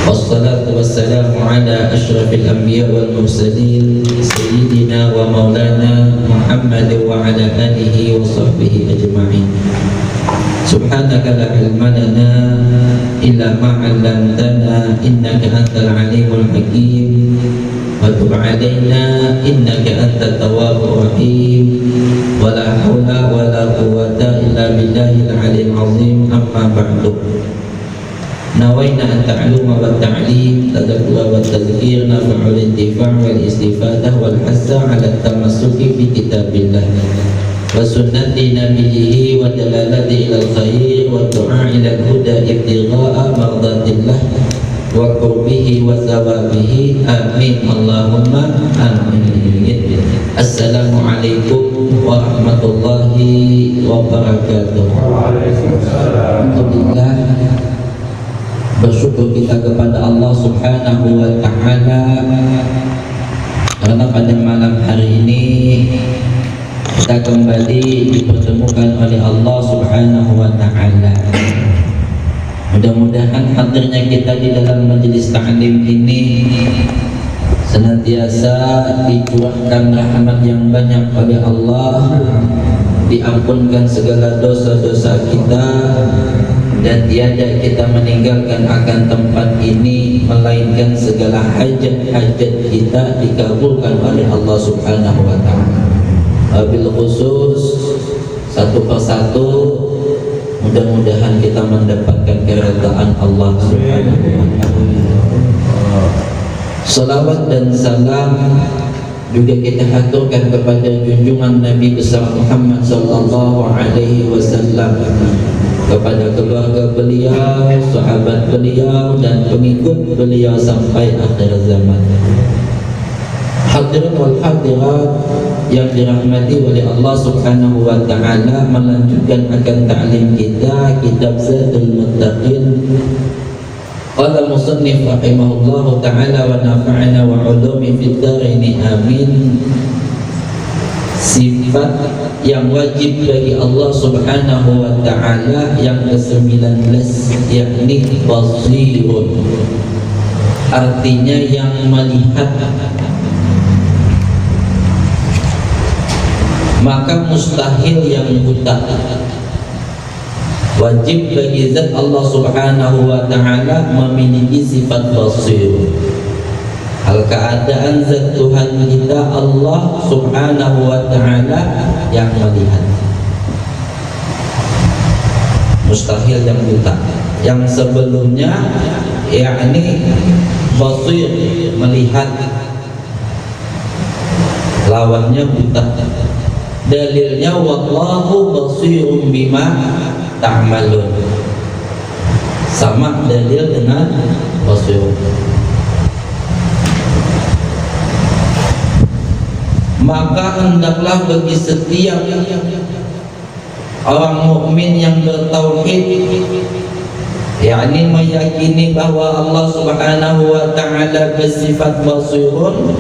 والصلاة والسلام على أشرف الأنبياء والمرسلين سيدنا ومولانا محمد وعلى آله وصحبه أجمعين. سبحانك لا علم لنا إلا ما علمتنا إنك أنت العليم الحكيم وتب علينا إنك أنت التواب الرحيم ولا حول ولا قوة إلا بالله العلي العظيم. أما بعد، نوينا التعلم والتعليم تذكر والتذكير نفع الانتفاع والاستفادة والحث على التمسك بكتاب الله وسنة نبيه والدلالة إلى الخير والدعاء إلى الهدى ابتغاء مرضات الله وقربه وثوابه. آمين اللهم آمين. السلام عليكم warahmatullahi wabarakatuh. Alhamdulillah, bersyukur kita kepada Allah Subhanahu wa Ta'ala karena pada malam hari ini kita kembali dipertemukan oleh Allah Subhanahu wa Ta'ala. Mudah-mudahan hadirnya kita di dalam majelis ta'lim ini senantiasa dicurahkan rahmat yang banyak oleh Allah, diampunkan segala dosa-dosa kita, dan tiada kita meninggalkan akan tempat ini melainkan segala hajat-hajat kita dikabulkan oleh Allah Subhanahu wa Ta'ala. Wabil khusus satu persatu mudah-mudahan kita mendapatkan keridhaan Allah Subhanahu wa Ta'ala. Salawat dan salam juga kita haturkan kepada junjungan Nabi besar Muhammad sallallahu alaihi wasallam, kepada keluarga beliau, sahabat beliau dan pengikut beliau sampai akhir zaman. Hadirin wal hadirat yang dirahmati oleh Allah Subhanahu wa Ta'ala, melanjutkan akan ta'lim kita kitab Zadul Muttaqin. Qala musannif rahimahullahu ta'ala wa nafa'ana wa ulumi fid dharain amin. Sifat yang wajib bagi Allah Subhanahu wa Ta'ala yang ke-19, yakni basirun, artinya yang melihat. Maka mustahil yang buta. Wajib bagi zat Allah Subhanahu wa Ta'ala memiliki sifat basir. Hal keadaan zat Tuhan kita Allah Subhanahu wa Ta'ala yang melihat. Mustahil yang buta. Yang sebelumnya yakni basir, melihat, lawannya buta. Dalilnya wallahu basirun bima ta'malun, sama dalil dengan basir. Maka hendaklah bagi setiap orang mukmin yang bertauhid, yakni meyakini bahwa Allah Subhanahu wa Ta'ala bersifat basirun,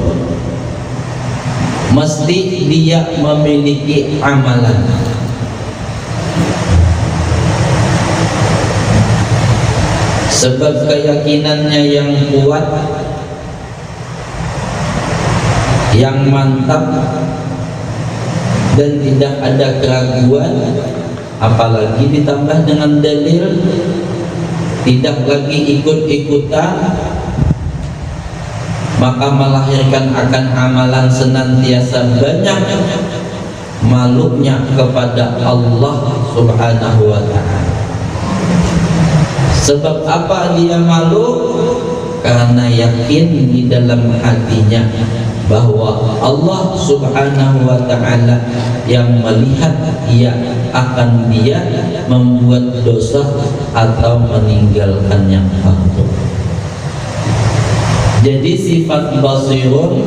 mesti dia memiliki amalan. Sebab keyakinannya yang kuat, yang mantap, dan tidak ada keraguan, apalagi ditambah dengan dalil, tidak lagi ikut-ikutan, maka melahirkan akan amalan senantiasa banyak makhluknya kepada Allah Subhanahu wa Ta'ala. Sebab apa dia makhluk? Karena yakin di dalam hatinya bahwa Allah Subhanahu wa Ta'ala yang melihat ia akan dia membuat dosa atau meninggalkan yang fardu. Jadi sifat basirun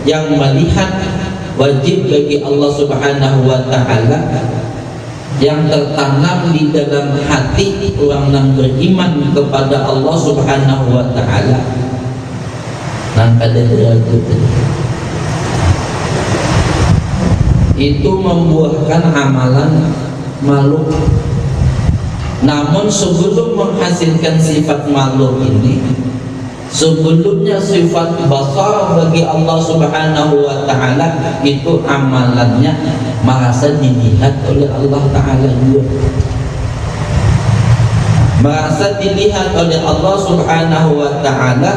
yang melihat wajib bagi Allah Subhanahu wa Ta'ala, yang tertanam di dalam hati orang yang beriman kepada Allah Subhanahu wa Ta'ala. Nang kada ragu itu membuahkan amalan makhluk. Namun sebelum menghasilkan sifat makhluk ini, Sebelumnya sifat basar bagi Allah Subhanahu wa ta'ala itu amalannya merasa dilihat oleh Allah Ta'ala juga, merasa dilihat oleh Allah Subhanahu wa ta'ala,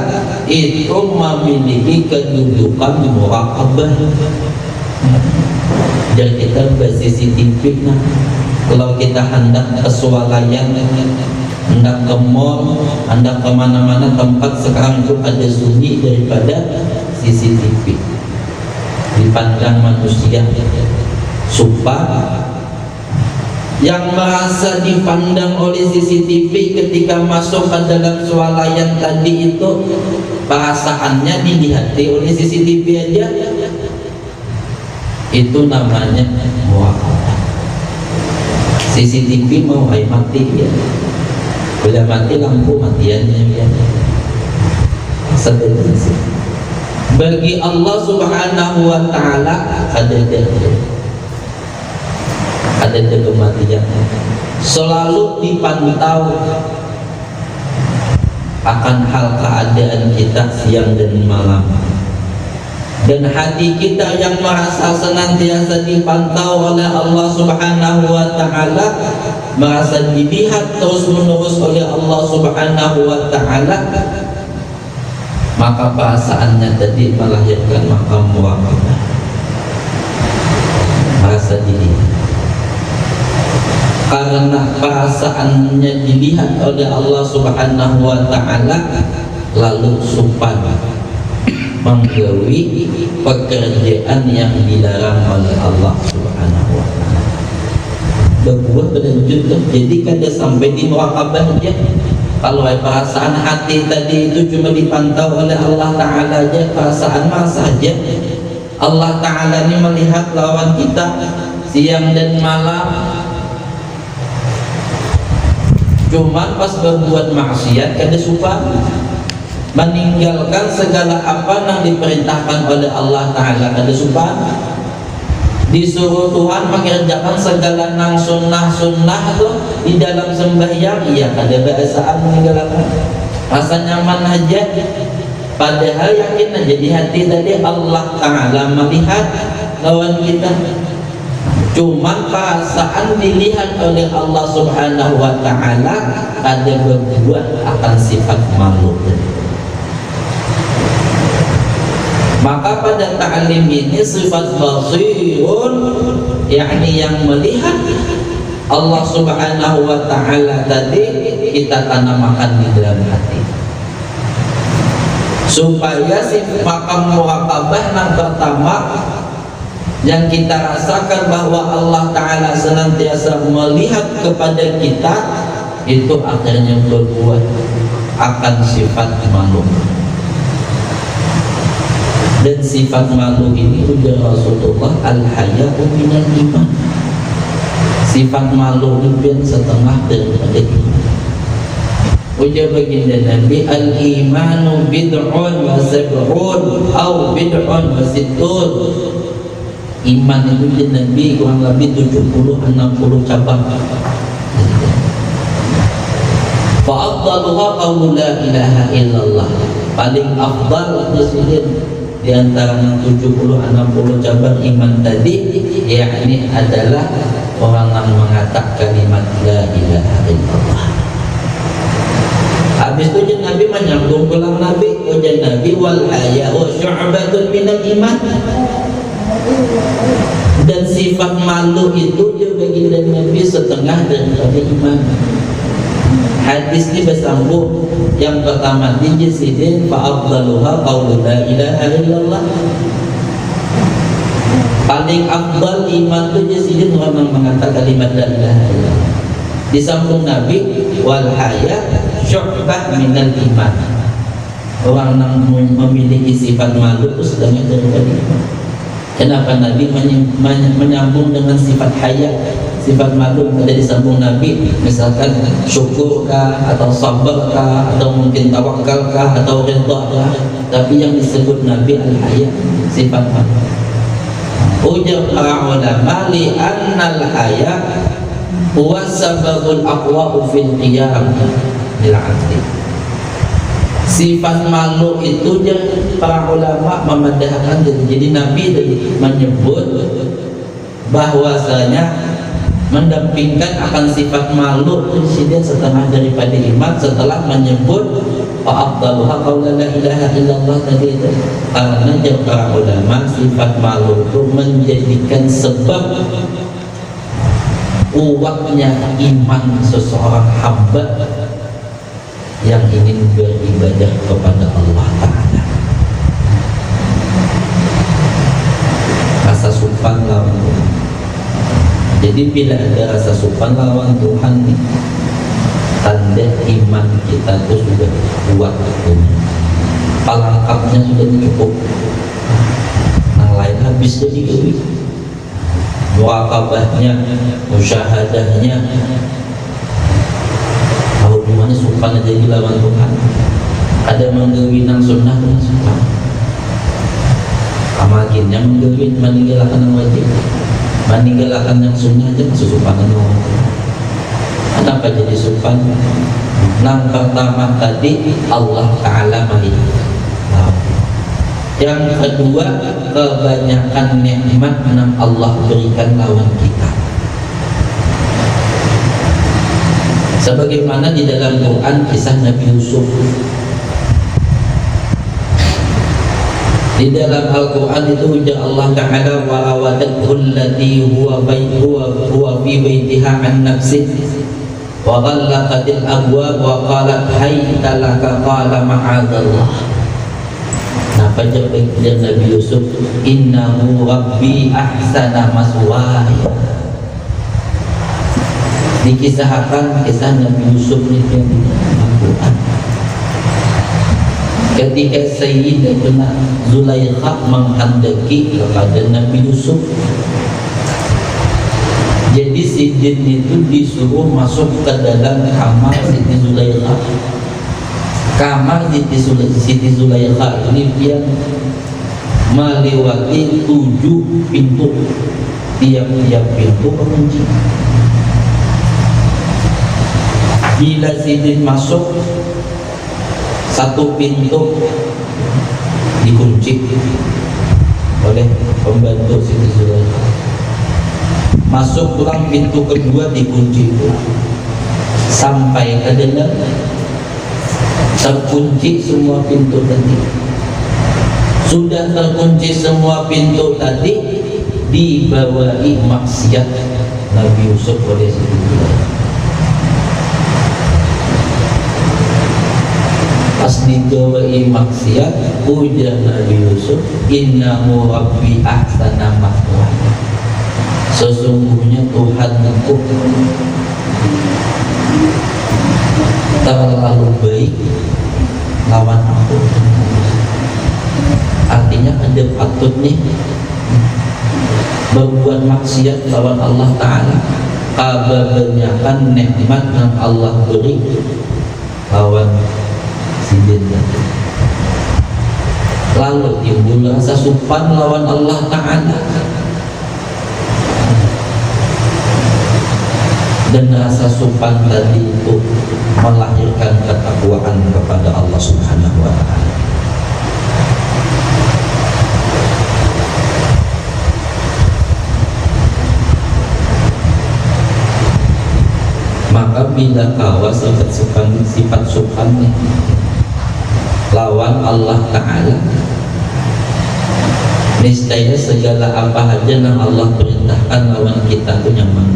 itu memiliki kedudukan muraqabah. Dan kita ber-CCTV, nah, kalau kita hendak ke swalayan, hendak ke mall, hendak kemana-mana tempat sekarang itu ada sunyi daripada CCTV, dipandang manusia. Supaya yang merasa dipandang oleh CCTV ketika masuk ke dalam swalayan tadi itu perasaannya dilihati oleh CCTV aja, itu namanya muaqabah. CCTV mau mati ya, bila mati lampu matiannya ya. Sebenarnya bagi Allah Subhanahu wa ta'ala ada kematian, selalu dipantau akan hal keadaan kita siang dan malam. Dan hati kita yang merasa senantiasa dipantau oleh Allah Subhanahu wa ta'ala, merasa dilihat terus menerus oleh Allah Subhanahu wa ta'ala, maka perasaannya tadi melahirkan maqam muraqabah, merasa dilihat. Karena perasaannya dilihat oleh Allah Subhanahu wa ta'ala, lalu supan menggawi pekerjaan yang dilarang oleh Allah Subhanahu wa ta'ala, berbuat berlanjut. Jadi kada sampai di muraqabah aja. Kalau perasaan hati tadi itu cuma dipantau oleh Allah Ta'ala aja, perasaan merasa aja. Allah Ta'ala ini melihat lawan kita siang dan malam. Cuman pas berbuat maksiat kada suka, meninggalkan segala apa yang diperintahkan oleh Allah Ta'ala kada suka. Disuruh Tuhan mengerjakan segala nang sunnah-sunnah tuh di dalam sembahyang, iya kada biasaan meninggalkan, rasa nyaman aja. Padahal yakin aja di hati tadi Allah Ta'ala melihat lawan kita. Cuman perasaan dilihat oleh Allah Subhanahu wa ta'ala ada berbuat akan sifat malu. Maka pada ta'lim ini sifat basirun, yakni yang melihat Allah Subhanahu wa ta'ala tadi kita tanamkan di dalam hati, supaya si makam muraqabah yang pertama yang kita rasakan bahwa Allah Ta'ala senantiasa melihat kepada kita, itu akhirnya berbuat akan sifat malu. Dan sifat malu ini ujar Rasulullah, al-haya'u minal iman. Sifat malu itu setengah daripada iman. Ujar baginda Nabi, al-imanu bid'un wa sab'un au bid'un wa sittun. Iman itu di Nabi kurang lebih 70-60 cabang. Fa'afdaluha qawlu la ilaha illallah. Paling afdal di antara 70-60 cabang iman tadi, yakni adalah orang yang mengatakan kalimat la ilaha illallah. Habis itu Nabi menyambung pulang Nabi, ujar Nabi, wal haya'u syu'batun minal iman. Dan sifat malu itu juga baginda Nabi setengah daripada iman. Hadis ini bersambung. Yang pertama dijisidin fa'afdaluha qawlu la ilaha illallah. Paling afdal iman itu jisidin orang mengatakan kalimat la ilaha illallah. Disambung Nabi, wal haya syu'bah minal iman. Orang yang memiliki sifat malu itu setengah daripada iman. Kenapa Nabi menyambung dengan sifat haya, sifat malu? Ada disambung Nabi, misalkan syukurkah, atau sabarkah, atau mungkin tawakalkah, atau ridhakah. Tapi yang disebut Nabi al-haya, sifat malu. Ujar para ulama, li'annal haya huwa sababul aqwa'u fil qiyam bil 'adli. Sifat malu itu para ulama memandahkan, jadi Nabi menyebut bahwasanya mendampingkan akan sifat malu itu dia setengah daripada iman, setelah menyebut fa'afdaluha qawla la ilaha illallah tadi itu. Karena para ulama sifat malu itu menjadikan sebab kuatnya iman seseorang hamba yang ingin beribadah kepada Allah Ta'ala. Rasa sopan lawan Tuhan. Jadi bila ada rasa sopan lawan Tuhan, tanda iman kita itu sudah kuat, pelengkapnya sudah cukup. Yang lain habis jadi duit. Muaqabahnya, musyahadahnya, tahu gimana sopan aja di lawan Tuhan. Ada menggawinang sunnah dengan sopan, amakinnya menggawin meninggalkan yang wajib, meninggalkan yang sunnah aja masuk sopanan lawan Tuhan. Kenapa jadi sopan? Yang pertama tadi Allah Ta'ala melihat. Yang kedua, kebanyakan nikmat yang Allah berikan lawan kita. Sebagaimana di dalam Quran kisah Nabi Yusuf. Di dalam Al-Quran itu ujar Allah Ta'ala wa rawadathu allati huwa fi baitiha an nafsihi wa ghallaqatil abwab wa qalat hayta laka qala ma'adallah. Napa jawab Nabi Yusuf, innahu rabbi ahsana maswaya. Dikisahkan kisah Nabi Yusuf itu di Al-Quran. Ketika Sayyidatuna Zulaikha menghendaki kepada Nabi Yusuf, jadi si jin itu disuruh masuk ke dalam kamar Siti Zulaikha. Kamar Siti Zulaikha ini yang melewati 7 pintu, tiap-tiap pintu mengunci. Bila si jin masuk, satu pintu dikunci oleh pembantu Siti Zulaikha. Masuk pulang pintu kedua dikunci sampai ke dalam, terkunci semua pintu tadi. Sudah terkunci semua pintu tadi, dibawai maksiat Nabi Yusuf oleh Siti Zulaikha. Pas dibawai maksiat, ujar Nabi Yusuf, innahu rabbi ahsana maswaya. Sesungguhnya Tuhanku terlalu baik lawan aku. Artinya ada patut nih berbuat maksiat lawan Allah Ta'ala. Kebanyakan nikmat yang Allah beri lawan si jin. Lalu timbul rasa sopan lawan Allah Ta'ala, dan rasa sopan tadi itu melahirkan ketakwaan kepada Allah Subhanahu wa Ta'ala. Maka bila kawa sifat sopan lawan Allah Ta'ala, niscaya segala apa aja yang Allah perintahkan lawan kita itu nyaman.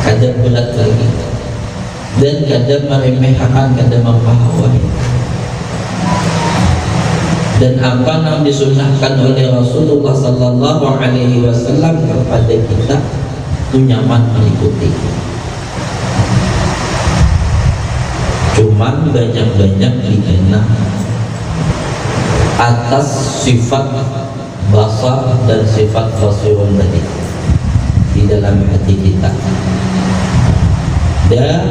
Kadang berat lagi, dan kadang meremehkan, kadang memahawai. Dan apa yang disunahkan oleh Rasulullah Sallallahu Alaihi Wasallam kepada kita itu nyaman mengikuti. Cuman banyak-banyak dikenal atas sifat basar dan sifat basirun tadi di dalam hati kita, dan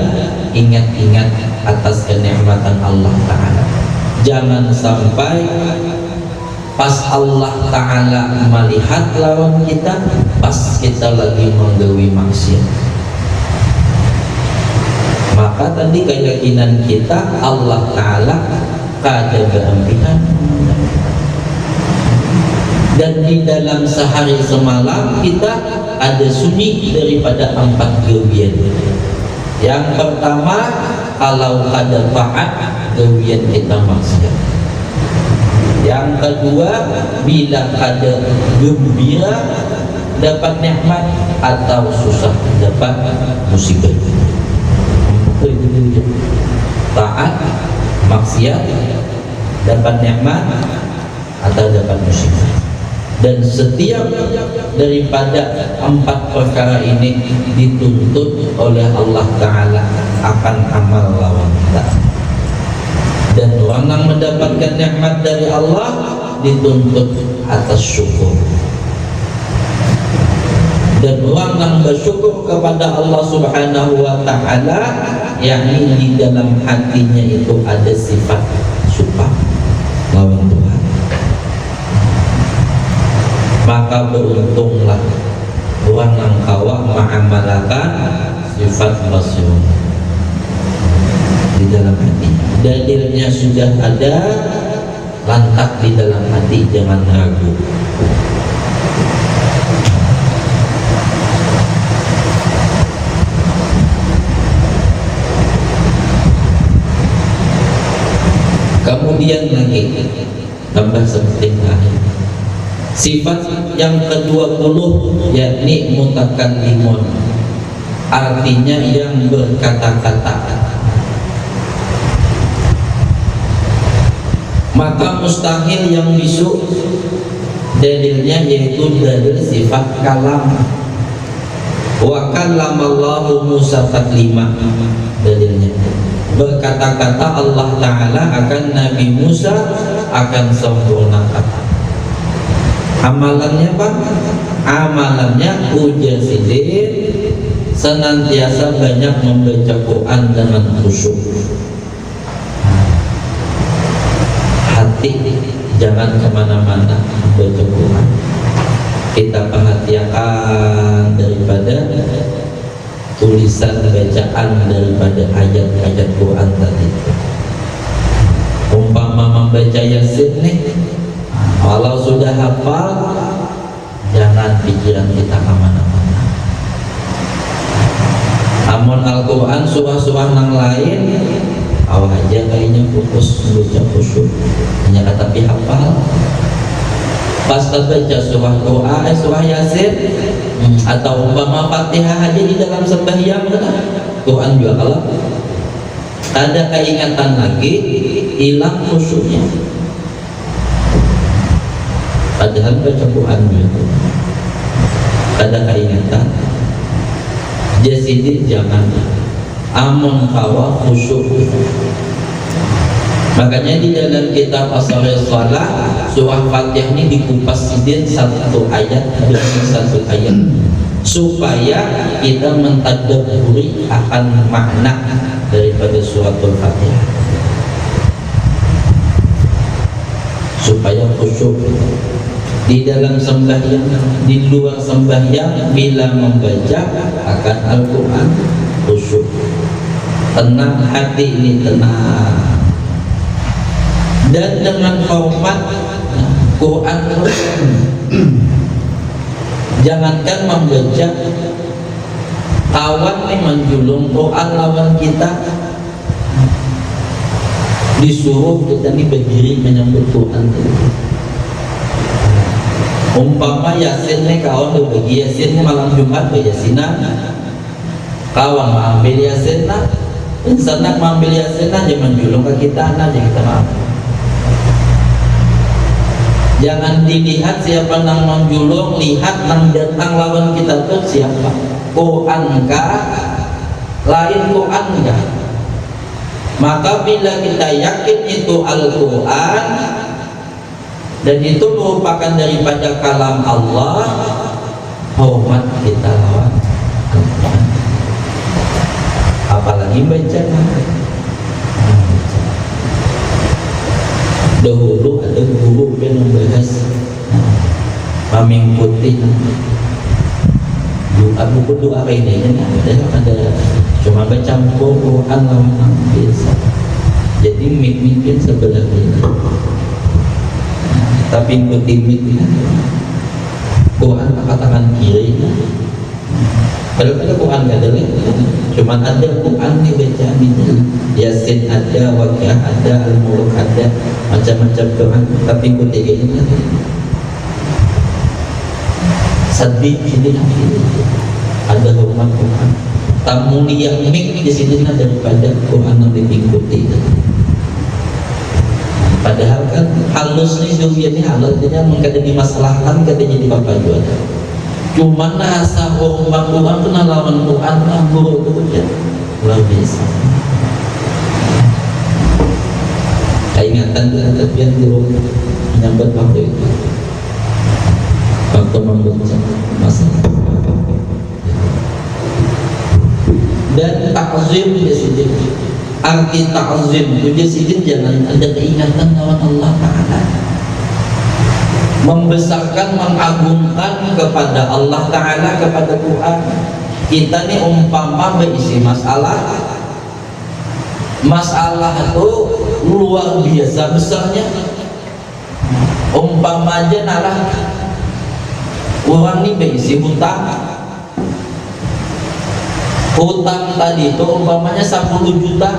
ingat-ingat atas kenikmatan Allah Ta'ala. Jangan sampai pas Allah Ta'ala melihat lawan kita, pas kita lagi menggawi maksiat. Maka tadi keyakinan kita Allah Ta'ala kada berampihan, dan di dalam sehari semalam kita ada sunyi daripada 4 gawian. Yang pertama, kalau ada taat, gawian kita maksiat. Yang kedua, bila ada gembira dapat nikmat, atau susah dapat musibah. Taat, maksiat, dapat nikmat atau dapat musibah. Dan setiap daripada 4 perkara ini dituntut oleh Allah Ta'ala akan amal lawan kita. Dan orang yang mendapatkan nikmat dari Allah dituntut atas syukur. Dan orang yang bersyukur kepada Allah Subhanahu wa Ta'ala, yakni di dalam hatinya itu ada sifat suka lawan Tuhan, maka beruntunglah orang yang kawak mengamalkan sifat masyhur di dalam hati. Dalilnya sudah ada, lantak di dalam hati, jangan ragu. Kemudian lagi tambah seperti lain. Sifat yang ke-20 yakni mutakallimun, artinya yang berkata-kata. Maka mustahil yang bisu, dalilnya yaitu dalil sifat kalam. Wa kallamallahu Musa taklima, dalilnya berkata-kata Allah Ta'ala akan Nabi Musa akan sempurna kata. Amalannya apa? Amalannya ujar sidin, senantiasa banyak membaca Quran dengan khusyuk. Hati jangan kemana-mana membaca Quran. Kita perhatikan daripada tulisan bacaan daripada ayat-ayat Quran tadi. Umpama membaca Yasin nih, kalau sudah hafal, jangan pikiran kita kemana-mana. Amun Al-Quran surah-surah yang lain, awal aja kayaknya fokus membaca khusyuk, hanya kata hafal. Pas baca surah doa, surah Yasin, atau umpama Fatihah aja di dalam sembahyang, Quran juga kalau ada keingatan lagi, hilang khusyuknya. Padahal baca Quran juga ada keingatan. Jadi jangan amun kawa khusyuk. Makanya di dalam kitab As-Salih Salah, surah Fatihah ini dikupas sidin satu ayat demi satu ayat, supaya kita mentadabburi akan makna daripada suratul Fatihah, supaya khusyuk di dalam sembahyang, di luar sembahyang, bila membaca akan Al-Quran khusyuk, tenang hati ini, tenang. Dan dengan hormat Quran, jangankan membaca, kawan nih menjulung Quran lawan kita, disuruh kita nih berdiri menyambut Quran. Umpama Yasin nih, kawan berbagi Yasin malam Jumat Yasinan, kawan mengambil Yasin lah, senang mengambil Yasin aja menjulung ke kita aja, kita maaf. Jangan dilihat siapa nang menjulung, lihat nang datang lawan kita tuh siapa. Quran kah? Lain Quran kah? Maka bila kita yakin itu Al-Quran dan itu merupakan daripada kalam Allah, hormat kita lawan Al-Quran. Apalagi baca. Dahulu ada guru yang membahas mengikuti doa, buku doa ini kan ada cuma baca Quran lawan biasa. Jadi mimpi sebelah kiri, tapi ikuti mimpi Quran pakai tangan kiri. Kalau ada Quran nggak ada, cuma ada Quran nih baca gitu. Yasin ada, Waqiah ada, Al-Mulk ada, macam-macam Quran, tapi ikuti ini. Sedih ini ada rumah Quran. Tamu yang mik di sini daripada Quran yang diikuti. Padahal kan halus nih dunia ini halus, jadi mengkata dimasalahkan, kata jadi bapak jual. Cuma nasa rumah Quran tu lawan Quran buruk tu ya luar biasa. Ingatan terbian guru menyambut waktu itu, waktu membaca masalah. Dan ta'zim dia sini, arti ta'zim dia sini jangan ada keingatan lawan Allah Ta'ala, membesarkan, mengagungkan kepada Allah Ta'ala, kepada Quran. Kita ni umpama berisi masalah itu luar biasa besarnya. Umpama aja nalah orang ni berisi hutang tadi itu umpamanya 10 juta,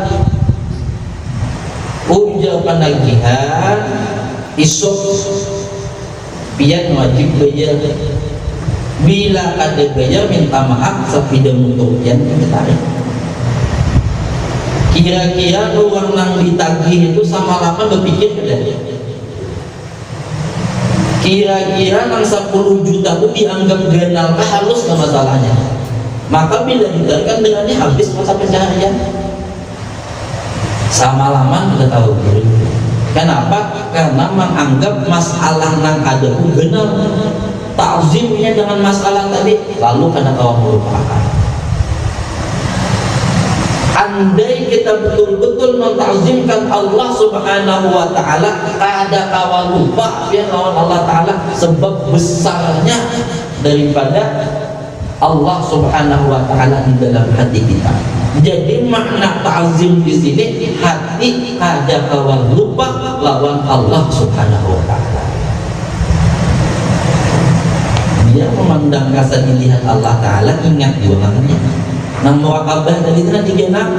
ujar penagihan isuk pian wajib bayar. Bila ada bayar minta maaf sepidang untuk pian ditarik. Kira-kira orang yang ditagih itu sama lama berpikir ada. Kira-kira yang 10 juta itu dianggap ganal halus ke masalahnya. Maka bila ditarik dengannya habis masa pencaharian. Sama lama kita tahu dulu. Kenapa? Karena menganggap masalah yang ada itu benar. Ta'zimnya dengan masalah tadi, lalu karena kau melupakan. Andai kita betul-betul menta'zimkan Allah Subhanahu wa Ta'ala, ada kawal lupa ya lawan Allah Ta'ala, sebab besarnya daripada Allah Subhanahu wa Ta'ala di dalam hati kita. Jadi makna ta'zim di sini, hati ada kawal lupa lawan Allah Subhanahu wa Ta'ala. Dia memandang rasa dilihat Allah Ta'ala, ingat juga namanya. Nang murakabah tadi itu nanti genap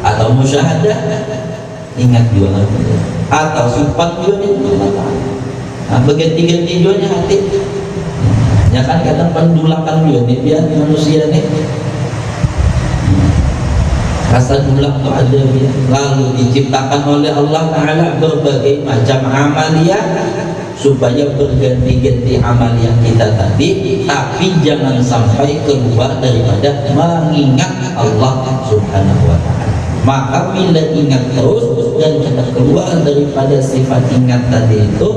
atau musyahadah, ingat juga namanya. Atau sifat juga itu Allah Ta'ala. Nah, berganti-ganti juga hati. Ya kan kadang pendulakan juga nih biar manusia nih. Rasa dulak itu ada ya. Lalu diciptakan oleh Allah Ta'ala berbagai macam amalia supaya berganti-ganti amalia kita tadi, tapi jangan sampai keluar daripada mengingat Allah Subhanahu wa Ta'ala. Maka bila ingat terus dan kita keluar daripada sifat ingat tadi itu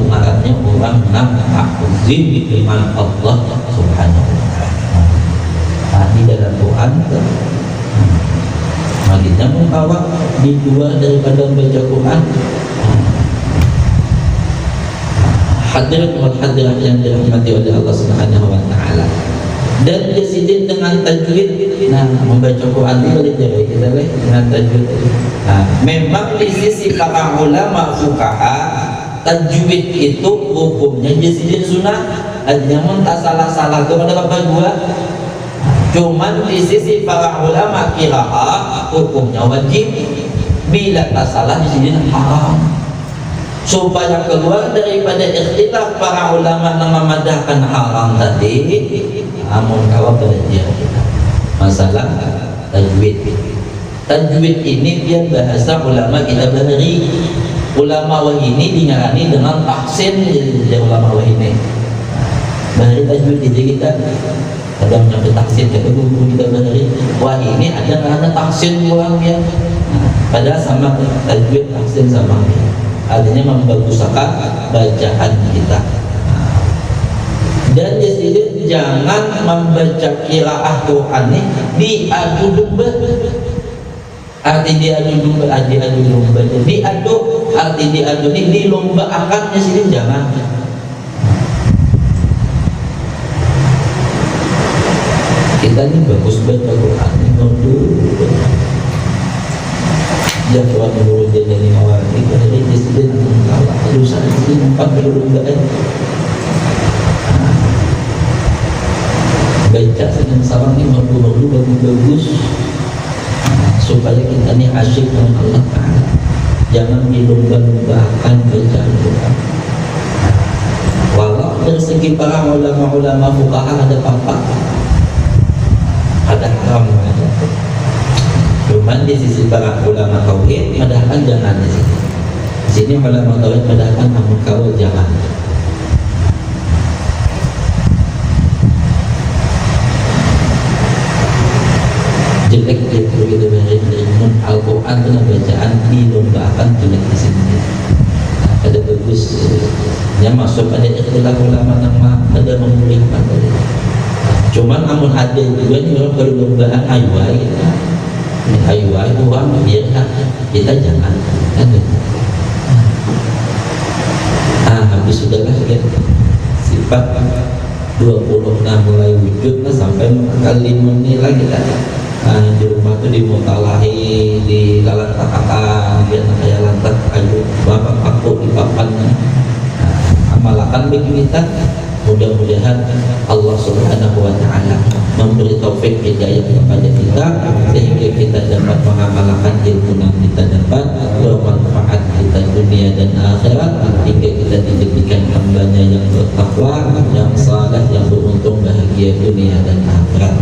artinya orang ta'zim dengan Allah Subhanahu wa Ta'ala. Tadi dalam Quran kita membawa di luar daripada baca Quran. Hadirat wal hadirat yang dirahmati oleh Allah Subhanahu wa Ta'ala. Dan disidin dengan tajwid. Nah, membaca Quran itu boleh jadi kita dengan tajwid. Nah, memang di sisi para ulama fuqaha, tajwid itu hukumnya disidin sunnah. Namun tak salah-salah kepada bapak gua. Cuman di sisi para ulama qiraah hukumnya wajib. Bila tak salah disidin haram. Supaya keluar daripada ikhtilaf para ulama yang memadahkan haram tadi, namun kalau belajar kita masalah tajwid. Tajwid ini biar bahasa ulama kita bahari. Ulama wahini dingarani dengan tahsin dari ulama wahini. Bahari tajwid itu kita kadang nyampe tahsin ke guru kita bahari. Wahini ada karena tahsin orang dia. Padahal sama tajwid tahsin sama dia. Artinya membaguskan bacaan kita. Dan jadi jangan membaca qiraah Quran ini diadu domba. Arti diadu domba, diadu domba. Diadu, arti diadu ini dilomba akannya sini jangan. Kita ini bagus baca Quran ini. merdu jatuh dulu jadi awal itu dari presiden kalah urusan ini 40 bulan baca dengan sarang ini merdu bagus supaya kita ini asyik dengan Allah Ta'ala, jangan dilomba-lombakan bacaan Quran. Walau dari segi para ulama-ulama fuqaha ada apa-apa, ada haram ada. Cuman di sisi para ulama tauhid madahkan jangan di sini. Di sini ulama tauhid madahkan namun kawal jangan. Jelek dia begitu dari Al-Quran dengan bacaan dilombakan jelek di sini. Ada bagus, ya masuk ada ikhtilaf ulama nama ada memulihkan tadi. Cuman namun ada juga nih orang berlombaan ayuai kita. Ayuai uang biar kita jangan kan gitu. Habis sudahlah ya. Sifat 26 mulai wujud sampai kali menilai kita. Di rumah tuh dimutalahi, di lalantakan, biar kayak lantak kayu, bapak aku di papan. Amalakan bagi kita. Mudah-mudahan Allah Subhanahu wa Ta'ala memberi taufik hidayah kepada kita sehingga kita dapat mengamalkan ilmu yang kita dapat bermanfaat kita dunia dan akhirat hingga kita dijadikan hambanya yang bertakwa, yang saleh, yang beruntung bahagia dunia dan akhirat.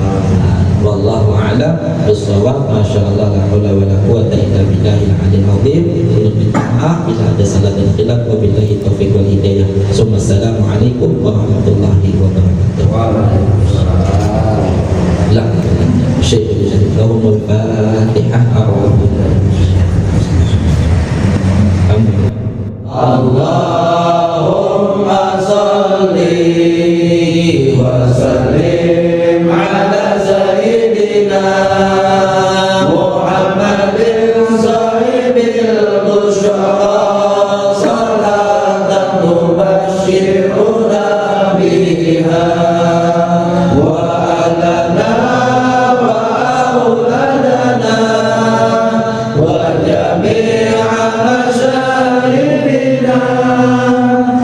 Wallahu a'lam bissawab. Masyaallah, la haula wala quwata illa billahil aliyil azim. Minta maaf bila ada salah dan khilaf. Wabillahi taufiq wal hidayah. Assalamualaikum warahmatullahi wabarakatuh. Waalaikumsalam. La syekh lahumul fatihah. Allahumma salli wa sallim ala sayyidina Muhammadin sahibil busyara salatan tubashshiruna biha wa alana wa auladana wa jami'a masyayikhina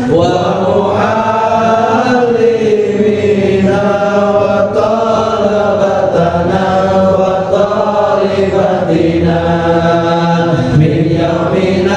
wa muallimina wa talabatana wa talibatina min yawmina